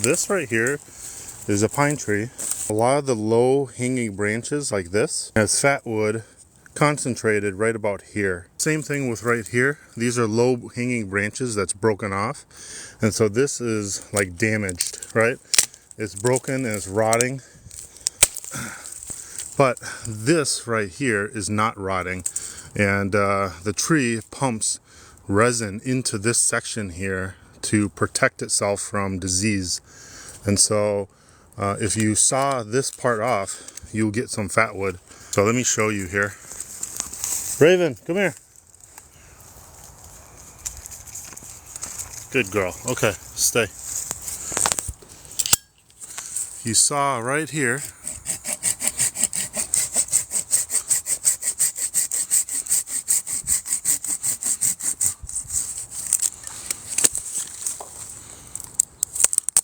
This right here is a pine tree. A lot of the low hanging branches like this has fatwood concentrated right about here. Same thing with right here. These are low hanging branches that's broken off. And so this is like damaged, right? It's broken and it's rotting. But this right here is not rotting. And the tree pumps resin into this section here to protect itself from disease. And so if you saw this part off, you'll get some fatwood. So let me show you here. Raven, come here. Good girl. Okay, stay. You saw right here.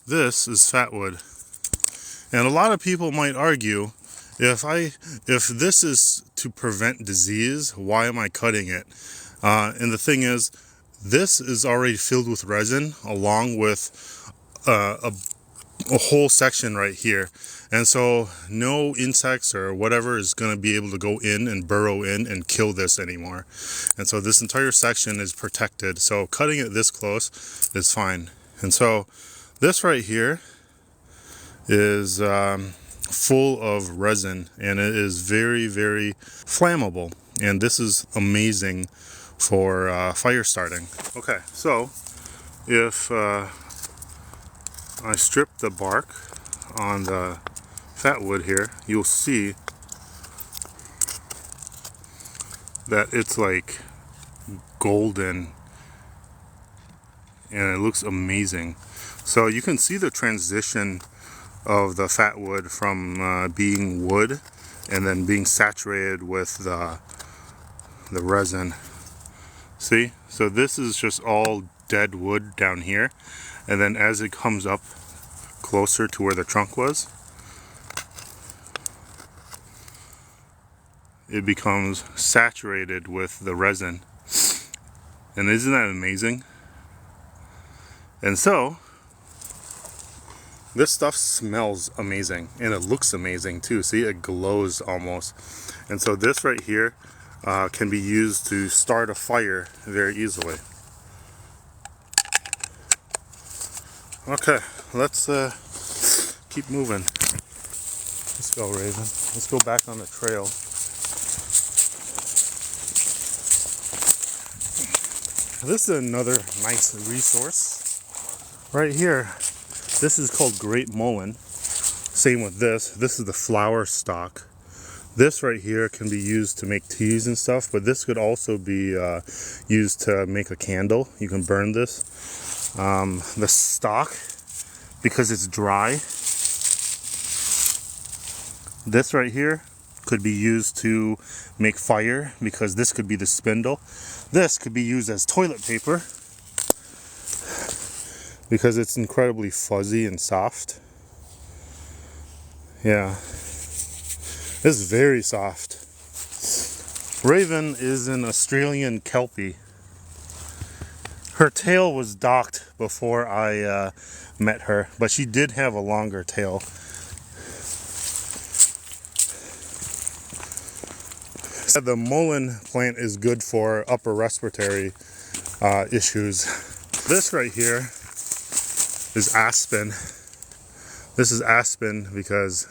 This is fatwood. And a lot of people might argue, if this is to prevent disease, why am I cutting it? And the thing is, this is already filled with resin along with a whole section right here. And so no insects or whatever is going to be able to go in and burrow in and kill this anymore. And so this entire section is protected. So cutting it this close is fine. And so this right here is full of resin, and it is very, very flammable. And this is amazing for fire starting. Okay, so if I strip the bark on the fatwood here, you'll see that it's like golden and it looks amazing. So you can see the transition of the fatwood from being wood and then being saturated with the resin. See? So this is just all dead wood down here, and then as it comes up closer to where the trunk was, it becomes saturated with the resin. And isn't that amazing? And so this stuff smells amazing, and it looks amazing too. See, it glows almost. And so this right here can be used to start a fire very easily. Okay, let's keep moving. Let's go, Raven. Let's go back on the trail. This is another nice resource right here. This is called grape mullein. Same with this. This is the flower stalk. This right here can be used to make teas and stuff, but this could also be used to make a candle. You can burn this. The stalk, because it's dry, this right here could be used to make fire, because this could be the spindle. This could be used as toilet paper, because it's incredibly fuzzy and soft. Yeah, it's very soft. Raven is an Australian Kelpie. Her tail was docked before I met her, but she did have a longer tail. The mullein plant is good for upper respiratory issues. This right here is Aspen. This is Aspen because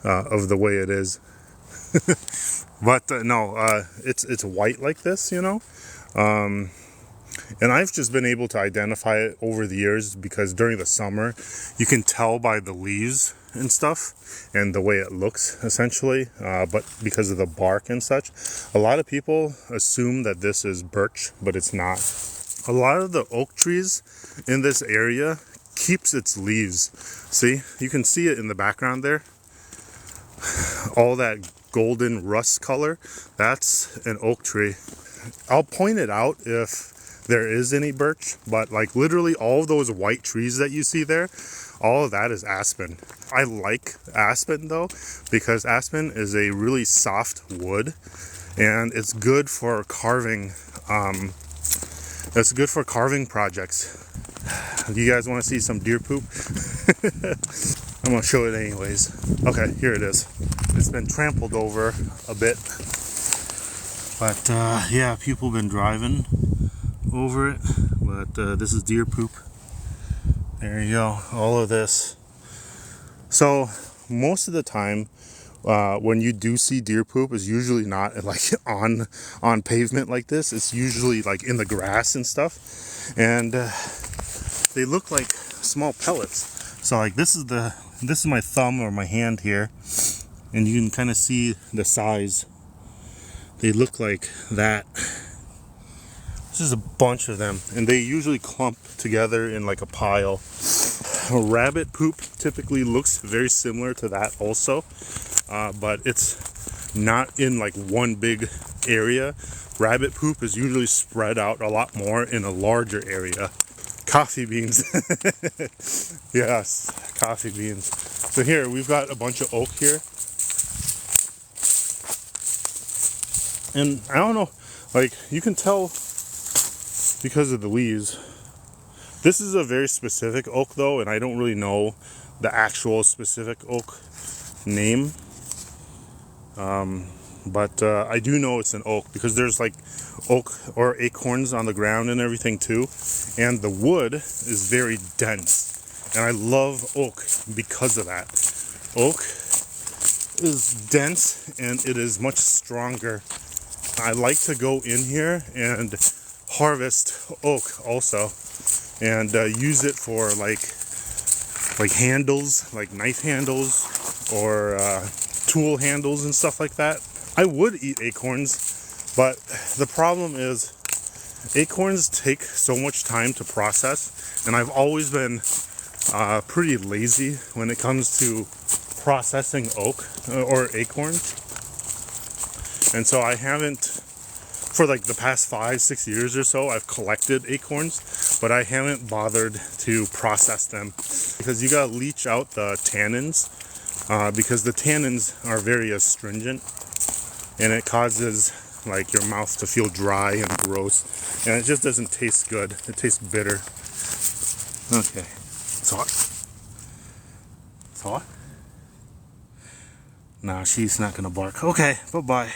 of the way it is. But no, it's white like this, you know. And I've just been able to identify it over the years because during the summer you can tell by the leaves and stuff and the way it looks, essentially, but because of the bark and such. A lot of people assume that this is birch, but it's not. A lot of the oak trees in this area keeps its leaves. See, you can see it in the background there. All that golden rust color, that's an oak tree. I'll point it out if there is any birch, but like literally all of those white trees that you see there, all of that is aspen. I like aspen though, because aspen is a really soft wood and it's good for carving. It's good for carving projects. You guys want to see some deer poop? I'm gonna show it anyways. Okay, here it is. It's been trampled over a bit, but yeah, people have been driving over it. But this is deer poop. There you go, all of this. So most of the time, when you do see deer poop, is usually not like on pavement like this. It's usually like in the grass and stuff, and they look like small pellets. So like this is my thumb or my hand here, and you can kind of see the size. They look like that. This is a bunch of them, and they usually clump together in like a pile. Rabbit poop typically looks very similar to that also, but it's not in like one big area. Rabbit poop is usually spread out a lot more in a larger area. Coffee beans. Yes, coffee beans. So here we've got a bunch of oak here, and I don't know, like you can tell because of the leaves. This is a very specific oak though, and I don't really know the actual specific oak name, but I do know it's an oak because there's like oak or acorns on the ground and everything too, and the wood is very dense, and I love oak because of that. Oak is dense and it is much stronger. I like to go in here and harvest oak also, and use it for like handles, like knife handles or tool handles and stuff like that. I would eat acorns, but the problem is acorns take so much time to process, and I've always been pretty lazy when it comes to processing oak or acorns, and so I haven't, for like the past 5-6 years or so, I've collected acorns, but I haven't bothered to process them because you gotta leach out the tannins, because the tannins are very astringent, and it causes like your mouth to feel dry and gross, and it just doesn't taste good. It tastes bitter. Okay, it's hot. It's hot? Nah, she's not gonna bark. Okay, bye-bye.